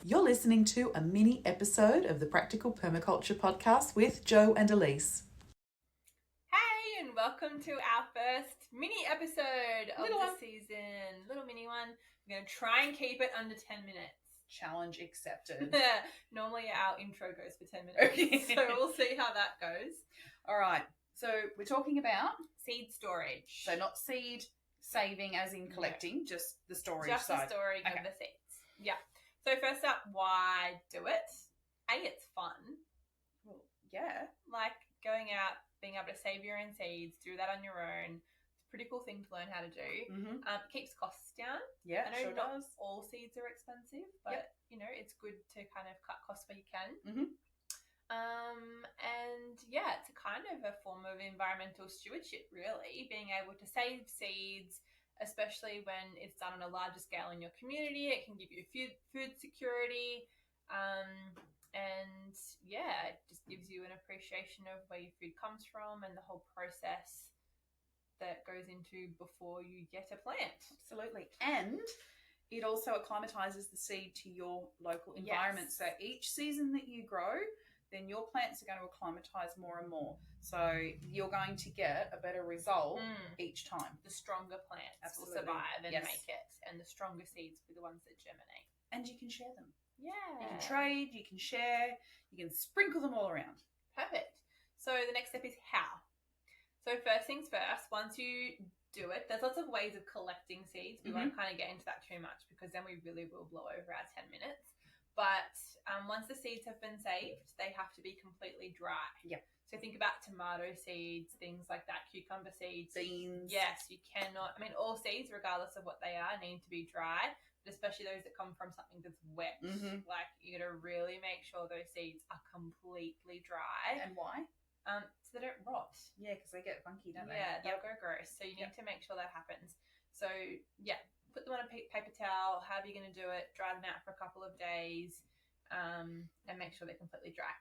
You're listening to a mini episode of the Practical Permaculture podcast with Joe and Elise. Hey, and welcome to our first mini episode of the season. Little mini one. We're going to try and keep it under 10 minutes. Challenge accepted. Normally our intro goes for 10 minutes, Okay. so we'll see how that goes. All right, so we're talking about Seed storage. So not seed saving as in collecting, just the storage Just side. the storage of the seeds. Yeah. So first up, why do it? It's fun. Well, yeah. Like going out, being able to save your own seeds, do that on your own. It's a pretty cool thing to learn how to do. Mm-hmm. It keeps costs down. Yeah, I know sure not does. all seeds are expensive, but you know, it's good to kind of cut costs where you can. Mm-hmm. And yeah, it's a kind of a form of environmental stewardship, really, being able to save seeds, especially when it's done on a larger scale in your community. It can give you food security. And yeah, it just gives you an appreciation of where your food comes from and the whole process that goes into before you get a plant. Absolutely. And it also acclimatizes the seed to your local environment. Yes. So each season that you grow, then your plants are going to acclimatize more and more. So you're going to get a better result each time. The stronger plants will Absolutely. survive and Yes. make it, and the stronger seeds will be the ones that germinate. And you can share them. Yeah. You can trade, you can share, you can sprinkle them all around. Perfect. So the next step is how. So first things first, once you do it, there's lots of ways of collecting seeds. We won't kind of get into that too much because then we really will blow over our 10 minutes. But once the seeds have been saved, they have to be completely dry. Yeah. So think about tomato seeds, things like that, cucumber seeds. Beans. Yes, you cannot. I mean, all seeds, regardless of what they are, need to be dry, but especially those that come from something that's wet. Mm-hmm. Like, you got to really make sure those seeds are completely dry. And why? So they don't rot. Yeah, because they get funky, don't they? Yeah, they'll go gross. So you need to make sure that happens. So yeah, put them on a paper towel, however you're going to do it, dry them out for a couple of days, and make sure they're completely dry.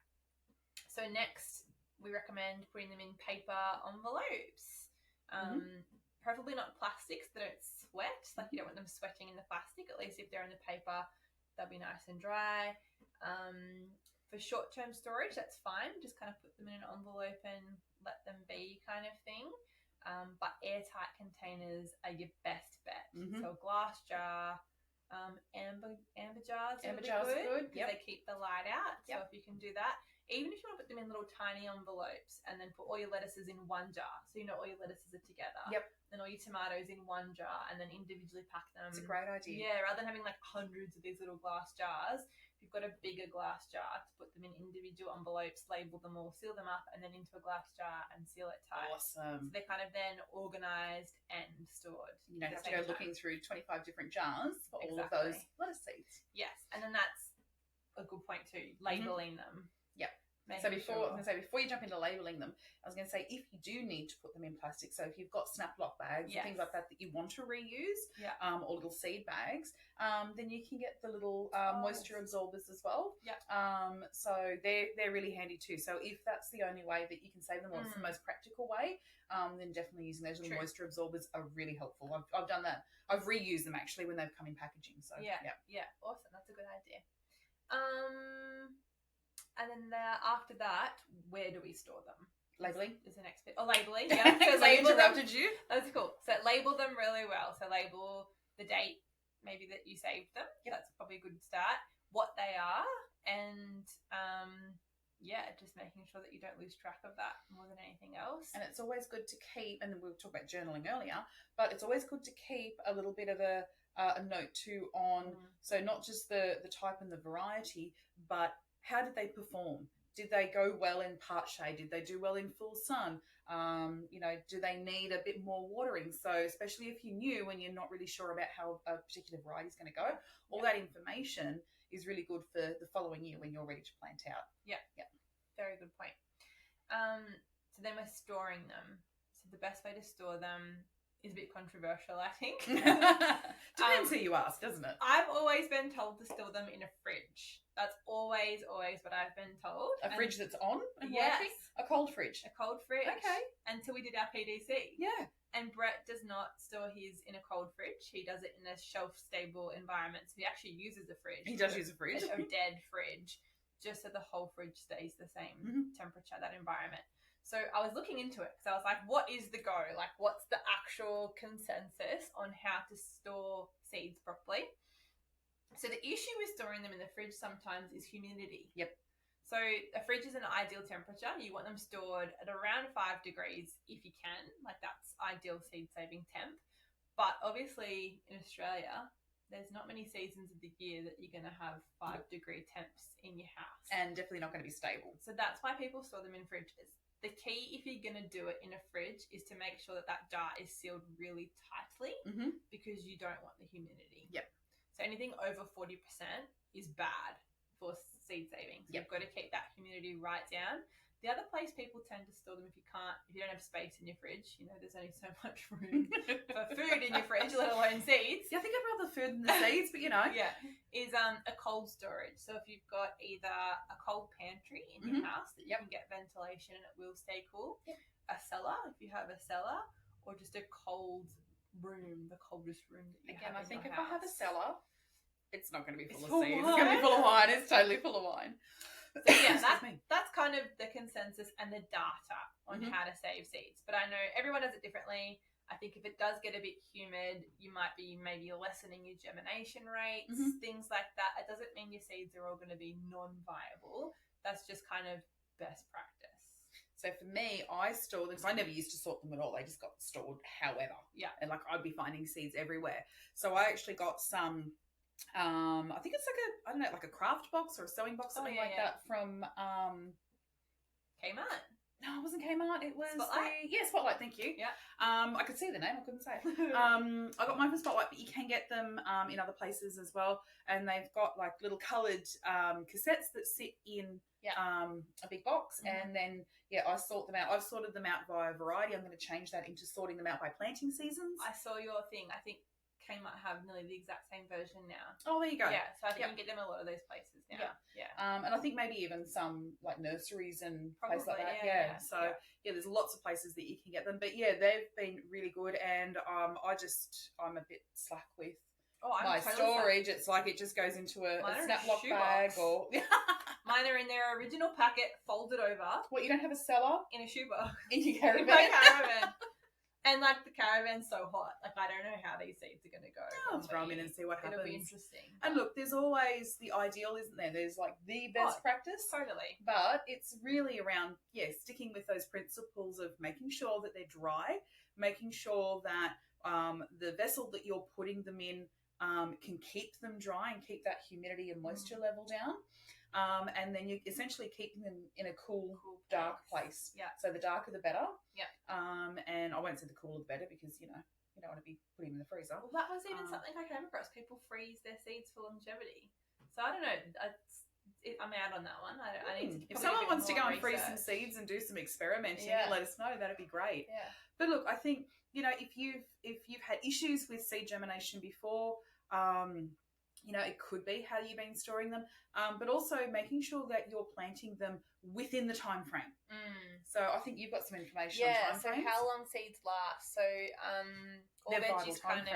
So next, we recommend putting them in paper envelopes. Preferably not plastics that don't sweat. Like you don't want them sweating in the plastic. At least if they're in the paper, they'll be nice and dry. For short-term storage, that's fine. Just kind of put them in an envelope and let them be kind of thing. But airtight containers are your best bet. So a glass jar, amber jars are good because they keep the light out. So if you can do that, even if you want to put them in little tiny envelopes and then put all your lettuces in one jar, so you know all your lettuces are together. Then all your tomatoes in one jar and then individually pack them. It's a great idea. Yeah, rather than having like hundreds of these little glass jars, if you've got a bigger glass jar, to put them in individual envelopes, label them all, seal them up, and then into a glass jar and seal it tight. Awesome. So they're kind of then organised and stored. You don't have to go looking through 25 different jars for all of those lettuce seeds. Yes, and then that's a good point too, labelling them. So before you jump into labelling them, I was going to say, if you do need to put them in plastic, so if you've got snap lock bags and things like that you want to reuse, or little seed bags, then you can get the little moisture absorbers as well. So they're really handy too. So if that's the only way that you can save them, or it's the most practical way, then definitely using those little moisture absorbers are really helpful. I've done that. I've reused them actually when they've come in packaging. So yeah, awesome. That's a good idea. And then after that, where do we store them? Labelling is the next bit. Oh, labelling, yeah. Because I interrupted you. That's cool. So label them really well. So label the date maybe that you saved them. That's probably a good start. What they are, and just making sure that you don't lose track of that more than anything else. And it's always good to keep, and we were talking about journaling earlier, but it's always good to keep a little bit of a note too on, so not just the type and the variety, but how did they perform? Did they go well in part shade? Did they do well in full sun? Do they need a bit more watering? So especially if you're new and you're not really sure about how a particular variety is going to go, all that information is really good for the following year when you're ready to plant out. Yeah. Very good point. So then we're storing them. So the best way to store them is a bit controversial, I think. Depends who you ask, doesn't it? I've always been told to store them in a fridge. That's always what I've been told. A fridge that's on and Yes. working? A cold fridge? A cold fridge. Okay. Until we did our PDC. Yeah. And Brett does not store his in a cold fridge. He does it in a shelf-stable environment. So he actually uses a fridge. He does use a fridge. A dead fridge, just so the whole fridge stays the same temperature, that environment. So I was looking into it because I was like, what is the go? Like, what's the actual consensus on how to store seeds properly? So the issue with storing them in the fridge sometimes is humidity. Yep. So a fridge is an ideal temperature. You want them stored at around 5 degrees if you can. Like, that's ideal seed-saving temp. But obviously in Australia, there's not many seasons of the year that you're going to have 5-degree temps in your house. And definitely not going to be stable. So that's why people store them in fridges. The key, if you're going to do it in a fridge, is to make sure that that jar is sealed really tightly because you don't want the humidity. Yep. So anything over 40% is bad for seed saving. So you've got to keep that humidity right down. The other place people tend to store them if you don't have space in your fridge, you know, there's only so much room for food in your fridge, let alone seeds. Yeah, I think I'd rather food than the seeds, but you know. Yeah, is a cold storage. So if you've got either a cold pantry in your house that you can get ventilation and it will stay cool, a cellar if you have a cellar, or just a cold room, the coldest room that you have. Again, I think in your if I have a house. cellar, it's not going to be full It's of seeds. full It's going to be full of wine. It's totally full of wine. So yeah, that's kind of the consensus and the data on how to save seeds. But I know everyone does it differently. I think if it does get a bit humid, you might be maybe lessening your germination rates, things like that. It doesn't mean your seeds are all going to be non-viable. That's just kind of best practice. So for me, I store them because I never used to sort them at all. They just got stored however. Yeah. And like I'd be finding seeds everywhere. So I actually got some, I think it's like like a craft box or a sewing box, something that from Kmart. No, it wasn't Kmart. It was Spotlight. Spotlight. Thank you. Yeah. I could see the name. I couldn't say it. I got mine from Spotlight, but you can get them in other places as well. And they've got like little coloured cassettes that sit in a big box, and then I sort them out. I've sorted them out via variety. I'm going to change that into sorting them out by planting seasons. I saw your thing. I think Kmart have nearly the exact same version now. Oh, there you go. Yeah, so I think you can get them a lot of those places now. Yeah. And I think maybe even some like nurseries and places like that. So there's lots of places that you can get them. But yeah, they've been really good, and I'm a bit slack with my storage. It's like it just goes into a snap-lock bag or mine are in their original packet, folded over. What, you don't have a cellar? In a shoebox. In your caravan? In my caravan. And like the caravan's so hot, like I don't know how these seeds are going to go. I'll throw them in and see what happens. It'll be interesting. And look, there's always the ideal, isn't there? There's like the best practice. Totally. But it's really around, sticking with those principles of making sure that they're dry, making sure that the vessel that you're putting them in can keep them dry and keep that humidity and moisture level down. And then you essentially keep them in a cool dark place. Yeah. So the darker the better. Yeah. And I won't say the cooler the better because, you don't want to be putting them in the freezer. Well, that was even something I came across. People freeze their seeds for longevity. So I don't know. I'm out on that one. I need to. If someone wants to go and freeze some seeds and do some experimenting, let us know. That'd be great. Yeah. But look, I think if you've had issues with seed germination before, it could be how you've been storing them, but also making sure that you're planting them within the time frame. So I think you've got some information on time frames. So how long seeds last. So all veggies kind of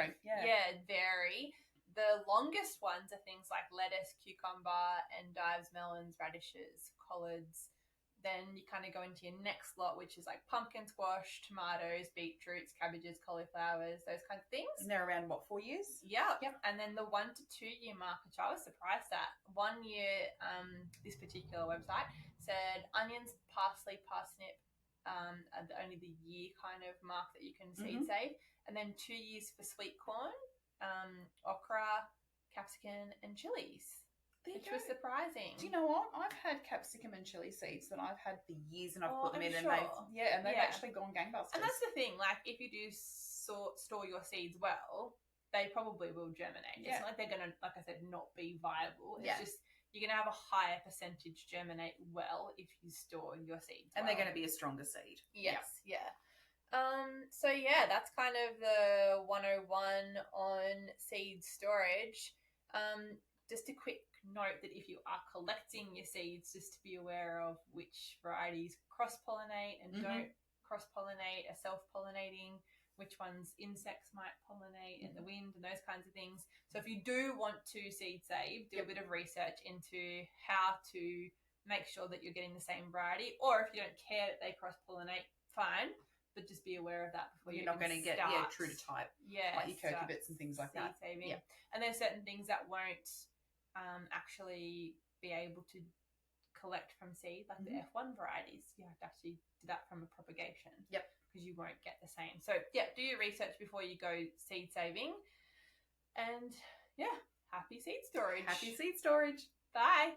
vary. The longest ones are things like lettuce, cucumber, endives, melons, radishes, collards. Then you kind of go into your next lot, which is like pumpkin squash, tomatoes, beetroots, cabbages, cauliflowers, those kinds of things. And they're around, 4 years? Yeah. Yep. And then the 1 to 2 year mark, which I was surprised at. 1 year, this particular website said onions, parsley, parsnip are only the year kind of mark that you can seed save. And then 2 years for sweet corn, okra, capsicum, and chilies. Which was surprising. Do you know what? I've had capsicum and chili seeds that I've had for years, and I've put them in, and they've actually gone gangbusters. And that's the thing. Like, if you do store your seeds well, they probably will germinate. It's not like they're gonna, like I said, not be viable. It's just you're gonna have a higher percentage germinate well if you store your seeds. And they're gonna be a stronger seed. Yes. Yeah. So that's kind of the 101 on seed storage. Just a quick note that if you are collecting your seeds, just to be aware of which varieties cross-pollinate and don't cross-pollinate, are self-pollinating, which ones insects might pollinate and the wind and those kinds of things. So if you do want to seed save, do a bit of research into how to make sure that you're getting the same variety, or if you don't care that they cross-pollinate, fine, but just be aware of that before you're not going to get true to type, like your cucurbits and things like that. Saving. And there's certain things that won't actually be able to collect from seed, like the F1 varieties. You have to actually do that from a propagation. Because you won't get the same. So do your research before you go seed saving. And happy seed storage. Happy seed storage. Bye.